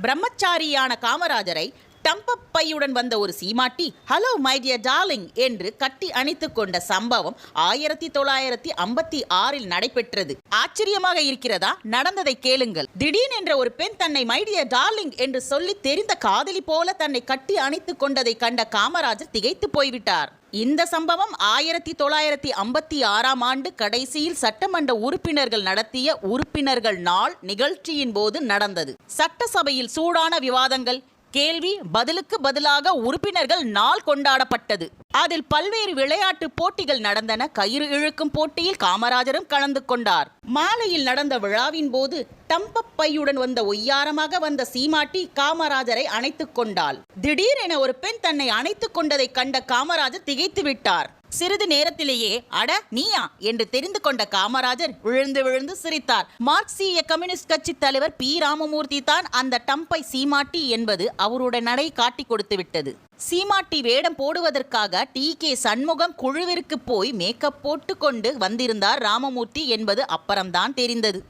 பிரம்மச்சாரியான காமராஜரை டம்பப் பையுடன் வந்த ஒரு சீமாட்டி ஹலோ மை டியர் டார்லிங் என்று கட்டி அணைத்துக் கொண்ட சம்பவம் 1956 நடைபெற்றது. ஆச்சரியமாக இருக்கிறதா? நடந்ததை கேளுங்கள். திடீர் என்ற ஒரு பெண் தன்னை மை டியர் டார்லிங் என்று சொல்லி தெரிந்த காதலி போல தன்னை கட்டி அணைத்துக் கொண்டதை கண்ட காமராஜர் திகைத்து போய்விட்டார். இந்த சம்பவம் 1956 ஆண்டு கடைசியில் சட்டமன்ற உறுப்பினர்கள் நடத்திய உறுப்பினர்கள் நாள் நிகழ்ச்சியின் போது நடந்தது. சட்டசபையில் சூடான விவாதங்கள், கேள்வி பதிலுக்கு பதிலாக உறுப்பினர்கள் நாள் கொண்டாடப்பட்டது. அதில் பல்வேறு விளையாட்டு போட்டிகள் நடந்தன. கயிறு இழுக்கும் போட்டியில் காமராஜரும் கலந்து கொண்டார். மாலையில் நடந்த விழாவின் போது டம்பப் பையுடன் வந்த ஒய்யாரமாக வந்த சீமாட்டி காமராஜரை அணைத்துக் கொண்டாள். திடீரென ஒரு பெண் தன்னை அணைத்துக் கொண்டதை கண்ட காமராஜர் திகைத்து விட்டார். சிறிது நேரத்திலேயே அட நீயா என்று தெரிந்து கொண்ட காமராஜர் விழுந்து விழுந்து சிரித்தார். மார்க்சிய கம்யூனிஸ்ட் கட்சி தலைவர் பி. ராமமூர்த்தி தான் அந்த டம்பை சீமாட்டி என்பது அவருடைய நடை காட்டி கொடுத்து விட்டது. சீமாட்டி வேடம் போடுவதற்காக டி.கே. சண்முகம் குழுவிற்கு போய் மேக்கப் போட்டு கொண்டு வந்திருந்தார் ராமமூர்த்தி என்பது அப்புறம்தான் தெரிந்தது.